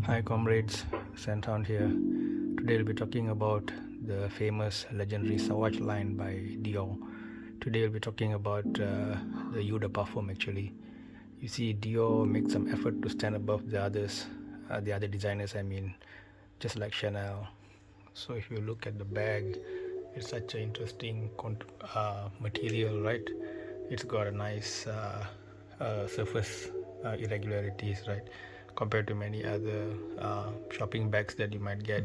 Hi comrades, scenthound here. Today we'll be talking about the famous legendary Sauvage line by Dior. Today we'll be talking about the Eau de Parfum actually. You see, Dior makes some effort to stand above the others, the other designers I mean, just like Chanel. So if you look at the bag, it's such an interesting material, right? It's got a nice surface irregularities, right, compared to many other shopping bags that you might get.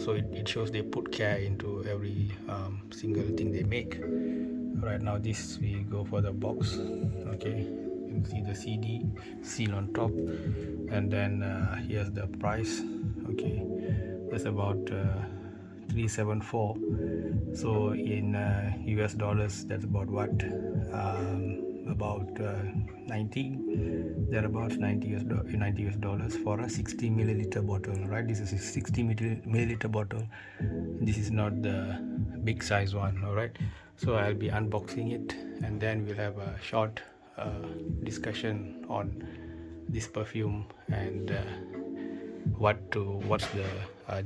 So it shows they put care into every single thing they make. Right now, this we go for the box. Okay, you can see the CD seal on top, and then here's the price. Okay, that's about 374. So in US dollars, that's about what, about 90, thereabouts, 90 US dollars for a 60 milliliter bottle, right? This is a 60 milliliter bottle. This is not the big size one. All right, so I'll be unboxing it, and then we'll have a short discussion on this perfume and what's the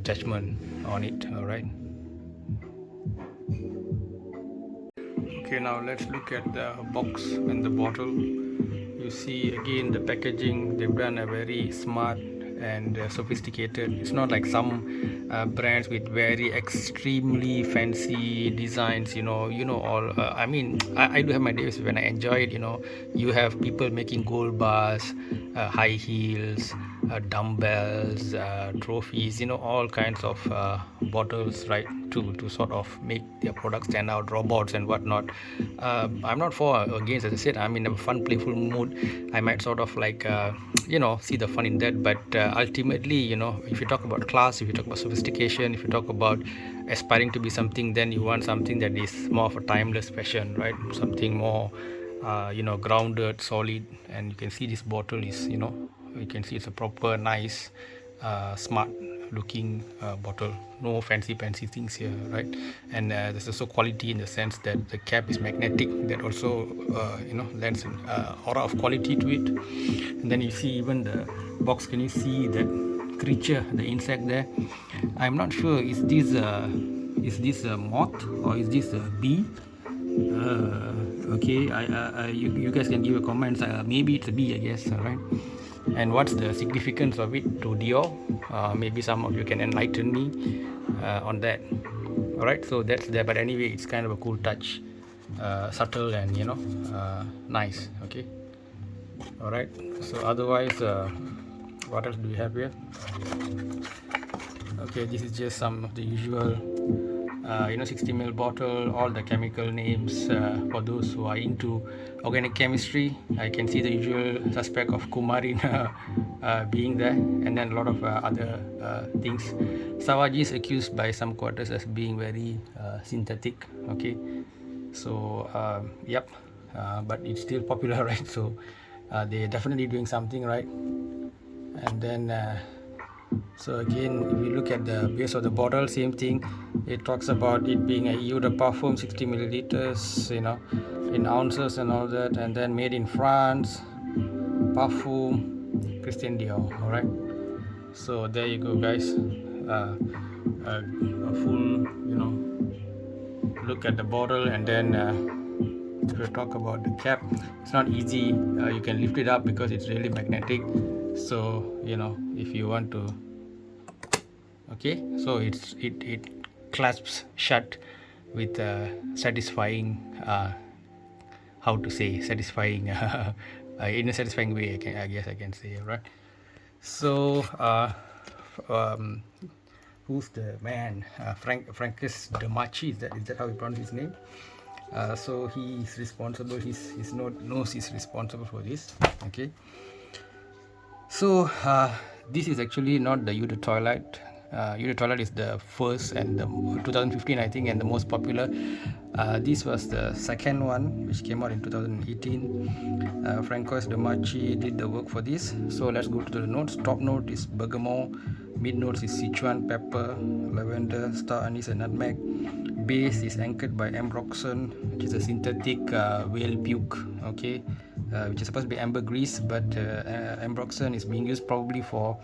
judgment on it. All right. Okay, now let's look at the box and the bottle. You see again the packaging, they've done a very smart and sophisticated. It's not like some brands with very extremely fancy designs, all I mean, I do have my days when I enjoy it. You have people making gold bars, high heels, dumbbells, trophies, all kinds of bottles, right, to sort of make their products stand out, robots and whatnot. I'm not for or against, as I said. I'm in a fun playful mood. I might sort of like see the fun in that, but ultimately, if you talk about class, if you talk about sophistication, if you talk about aspiring to be something, then you want something that is more of a timeless fashion, right? Something more grounded, solid. And you can see this bottle is, you can see it's a proper nice smart looking bottle. No fancy things here, right? And there's also quality in the sense that the cap is magnetic, that also lends an aura of quality to it. And then you see even the box. Can you see that creature, the insect there? I'm not sure, is this a moth or is this a bee? Okay, you guys can give your comments. Maybe it's a bee, I guess. All right. And what's the significance of it to Dior? Maybe some of you can enlighten me on that. All right, so that's there. But anyway, it's kind of a cool touch, subtle and nice. Okay. All right. So otherwise, what else do we have here? Okay, this is just some of the usual 60 ml bottle, all the chemical names for those who are into organic chemistry. I can see the usual suspect of coumarin being there, and then a lot of other things. Sauvage is accused by some quarters as being very synthetic. Okay, so yep, but it's still popular, right? So they're definitely doing something right. And then so again, if you look at the base of the bottle, same thing. It talks about it being a Eau de Parfum, 60 milliliters, in ounces and all that, and then made in France, Parfum, Christian Dior. All right. So there you go, guys. A full, look at the bottle, and then if you talk about the cap, it's not easy. You can lift it up because it's really magnetic. So if you want to, okay, so it clasps shut with a satisfying how to say, satisfying in a satisfying way, I guess I can say, right? So um, who's the man? Francis Demachi, is that how you pronounce his name? So he is responsible. His nose is responsible for this. Okay. So this is actually not the Uda toilet. Uda toilet is the first and the 2015, I think, and the most popular. This was the second one, which came out in 2018. Francois Demachi did the work for this. So let's go to the notes. Top note is bergamot. Mid notes is Sichuan pepper, lavender, star anise, and nutmeg. Base is anchored by ambroxan, which is a synthetic whale puke. Okay. Which is supposed to be ambergris, but ambroxan is being used probably for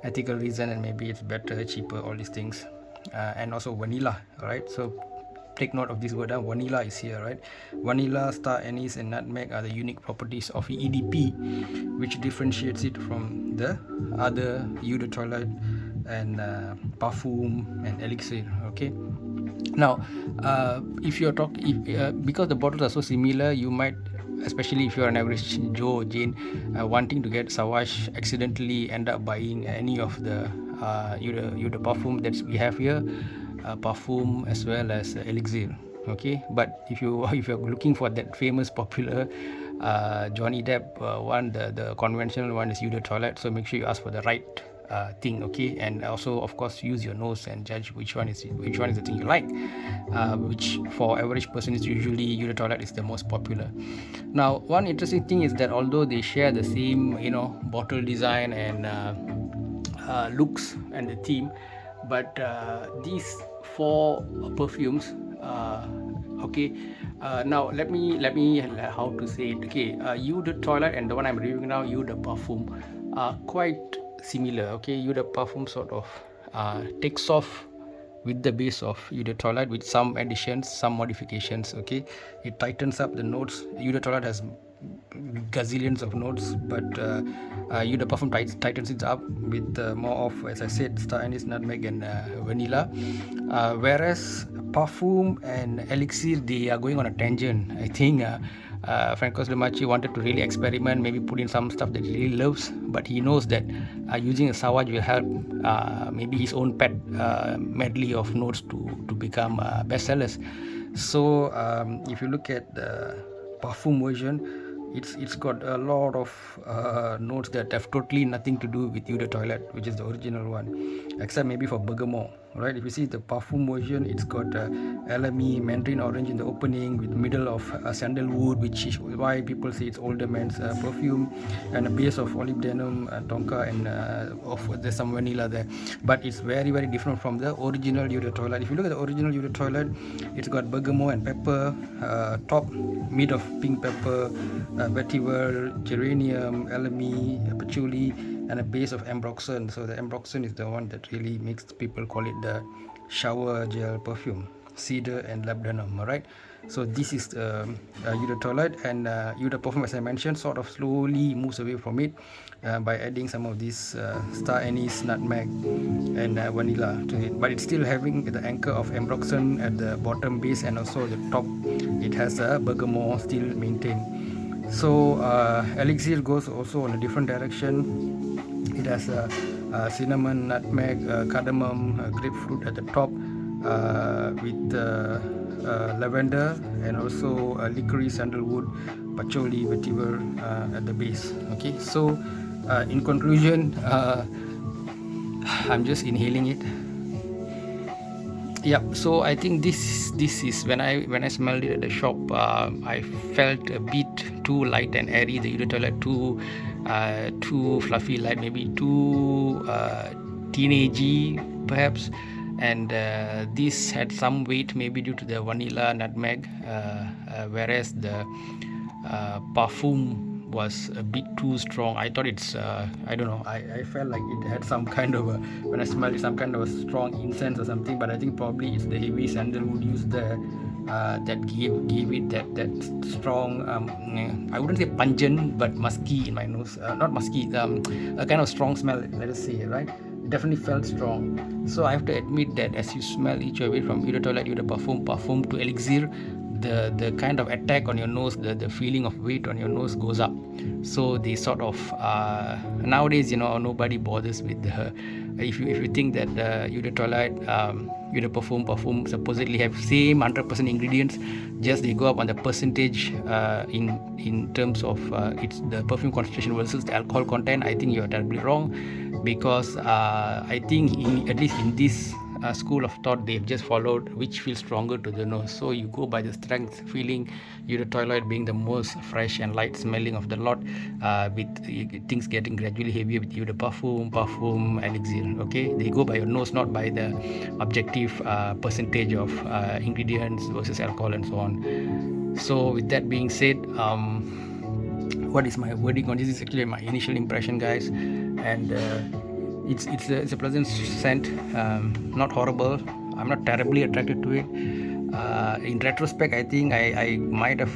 ethical reason, and maybe it's better, cheaper, all these things. And also vanilla, right? So take note of this word, vanilla is here, right? Vanilla, star anise, and nutmeg are the unique properties of EDP, which differentiates it from the other eau de toilette and parfum and elixir. Okay. Now, if you're talking, because the bottles are so similar, you might, especially if you're an average Joe or Jane, wanting to get Sauvage, accidentally end up buying any of the eau de parfum that we have here, parfum as well as elixir. Okay, but if you're looking for that famous popular Johnny Depp one, the conventional one is eau de toilette. So make sure you ask for the right thing. Okay, and also of course use your nose and judge which one is the thing you like, which for average person is usually eau de toilette is the most popular. Now, one interesting thing is that although they share the same bottle design and looks and the theme, but these four perfumes, okay, now let me how to say it. Okay, eau de toilette and the one I'm reviewing now, eau de parfum, are quite similar. Okay, eau de parfum sort of takes off with the base of eau de toilette with some additions, some modifications. Okay, it tightens up the notes. Eau de toilette has gazillions of notes, but eau de parfum tightens it up with more of, as I said, star anise, nutmeg, and vanilla. Whereas parfum and elixir, they are going on a tangent. I think Francois Demachi wanted to really experiment, maybe put in some stuff that he really loves, but he knows that using a Sauvage will help maybe his own pet medley of notes to become bestsellers. So if you look at the parfum version, it's got a lot of notes that have totally nothing to do with eau de toilette, which is the original one, except maybe for bergamot, right? If you see the parfum version, it's got elemi, mandarin orange in the opening, with middle of sandalwood, which is why people say it's older man's perfume, and a base of olive denim, tonka, and there's some vanilla there. But it's very, very different from the original eau de toilette. If you look at the original eau de toilette, it's got bergamot and pepper, top, mid of pink pepper, vetiver, geranium, elemi, patchouli, and a base of ambroxan. So the ambroxan is the one that really makes people call it the shower gel perfume, cedar and labdanum. All right, so this is eau de toilette, and eau de parfum, as I mentioned, sort of slowly moves away from it by adding some of these star anise, nutmeg, and vanilla to it, but it's still having the anchor of ambroxan at the bottom base, and also the top it has a bergamot still maintained. So elixir goes also in a different direction. It has cinnamon, nutmeg, cardamom, grapefruit at the top, with lavender, and also licorice, sandalwood, patchouli, vetiver at the base. Okay, so in conclusion, I'm just inhaling it. Yeah, so I think this is when I smelled it at the shop, I felt a bit too light and airy. The eau de toilette too fluffy, light, maybe too teenagey perhaps, and this had some weight, maybe due to the vanilla, nutmeg, whereas the parfum was a bit too strong. I thought it's I don't know, I felt like it had some kind of when I smelled it, some kind of a strong incense or something, but I think probably it's the heavy sandalwood used there that gave it that strong, I wouldn't say pungent, but musky in my nose, not musky, a kind of strong smell, let us say, right? It definitely felt strong. So I have to admit that as you smell each of it, from eau de toilette, eau de parfum, parfum to elixir, the kind of attack on your nose, the feeling of weight on your nose goes up. So they sort of nowadays, nobody bothers with the if you think that Eau de Toilette, Eau de perfume supposedly have same 100% ingredients, just they go up on the percentage in terms of it's the perfume concentration versus the alcohol content. I think you are terribly wrong, because I think at least in this school of thought, they've just followed which feels stronger to the nose. So you go by the strength feeling, Eau de Toilette being the most fresh and light smelling of the lot, with things getting gradually heavier with Eau de Parfum, Elixir. Okay, they go by your nose, not by the objective percentage of ingredients versus alcohol and so on. So with that being said, what is my verdict on this? Is actually my initial impression, guys, and it's a pleasant scent, not horrible. I'm not terribly attracted to it. In retrospect, I think I might have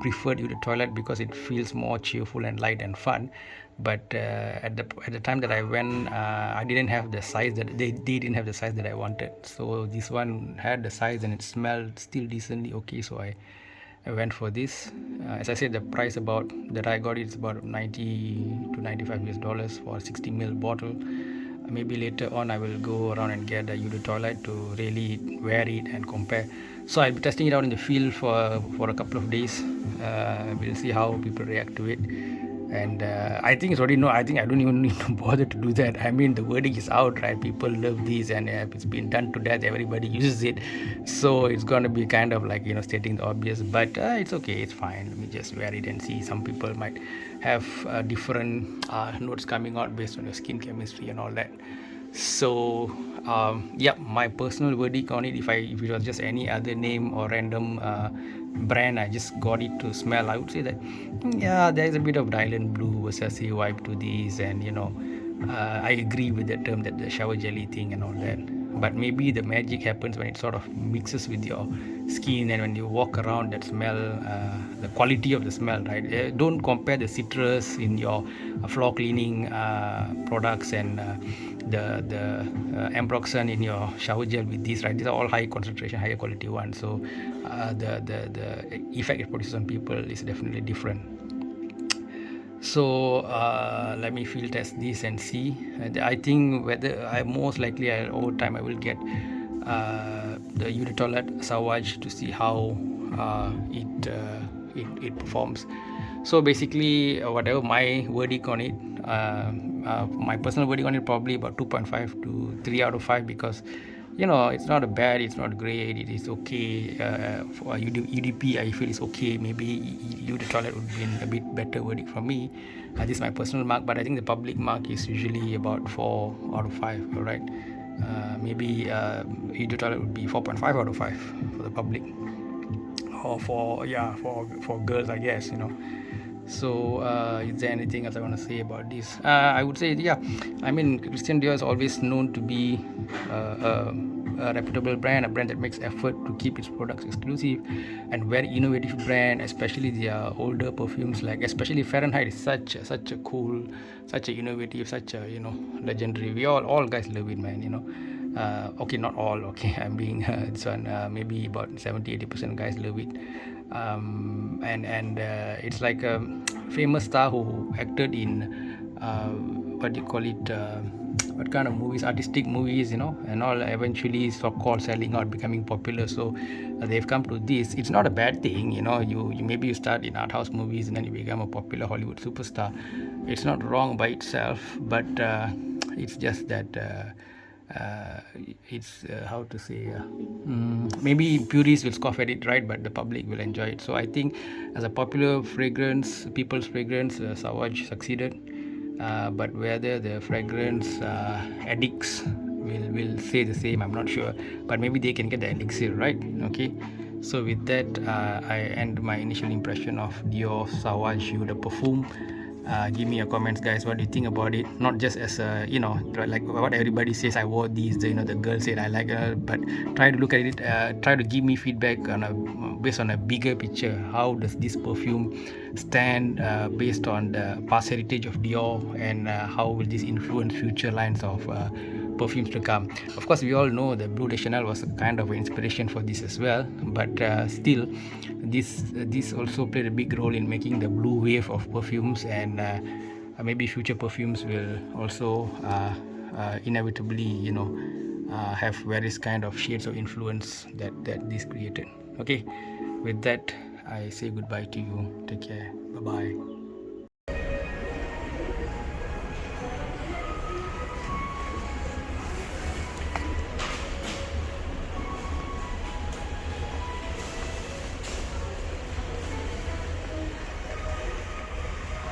preferred Eau de Toilette because it feels more cheerful and light and fun. But at the time that I went, I didn't have the size that they didn't have the size that I wanted. So this one had the size and it smelled still decently okay. So I went for this. As I said, the price that I got is about 90 to 95 US dollars for a 60 ml bottle. Maybe later on I will go around and get a Eau de Toilette to really wear it and compare. So I'll be testing it out in the field for a couple of days. We'll see how people react to it. And I think it's already I think I don't even need to bother to do that. I mean, the verdict is out, right? People love these, and it's been done to death. Everybody uses it, so it's going to be kind of like stating the obvious. But it's okay, it's fine. Let me just wear it and see. Some people might have different notes coming out based on your skin chemistry and all that. So my personal verdict on it, if it was just any other name or random brand, I just got it to smell, I would say that there is a bit of Dylan Blue Versace vibe to these, and I agree with the term that the shower jelly thing and all that. But maybe the magic happens when it sort of mixes with your skin, and when you walk around, that smell, the quality of the smell, right? Don't compare the citrus in your floor cleaning products and the ambroxan in your shower gel with these, right? These are all high concentration, higher quality ones. So the effect it produces on people is definitely different. So let me field test this and see. I think whether most likely over time I will get the Eau de Toilette Sauvage to see how it performs. So basically, whatever my verdict on it, my personal verdict on it, probably about 2.5 to 3 out of 5, because it's not a bad, it's not great, it is okay. For UDP, I feel it's okay. Maybe Eau de Toilette would be a bit better verdict from me. This is my personal mark, but I think the public mark is usually about 4 out of 5, all right? Maybe Eau de Toilette would be 4.5 out of 5 for the public, or for girls, I guess. So is there anything else I want to say about this? I would say, I mean, Christian Dior is always known to be a reputable brand, a brand that makes effort to keep its products exclusive, and very innovative brand, especially their older perfumes, like especially Fahrenheit is such a cool, such a innovative, such a legendary. We all guys love it, man. Okay, not all, okay, I'm being this one, maybe about 70-80% guys love it. And it's like a famous star who acted in what do you call it, what kind of movies, artistic movies, and all, eventually so-called selling out, becoming popular. So they've come to this. It's not a bad thing, you maybe you start in art house movies and then you become a popular Hollywood superstar. It's not wrong by itself, but it's just that it's how to say, maybe purists will scoff at it, right? But the public will enjoy it. So I think as a popular fragrance, people's fragrance, Sauvage succeeded. But whether the fragrance addicts will say the same, I'm not sure. But maybe they can get the elixir, right? Okay. So with that, I end my initial impression of Dior Sauvage Eau de Parfum. Give me your comments, guys. What do you think about it? Not just as a like what everybody says, I wore these, the girl said I like it, but try to look at it, try to give me feedback based on a bigger picture. How does this perfume stand based on the past heritage of Dior, and how will this influence future lines of perfumes to come. Of course, we all know that Blue de Chanel was a kind of an inspiration for this as well, but still, this also played a big role in making the blue wave of perfumes, and maybe future perfumes will also inevitably, have various kind of shades of influence that this created. Okay, with that, I say goodbye to you. Take care. Bye bye.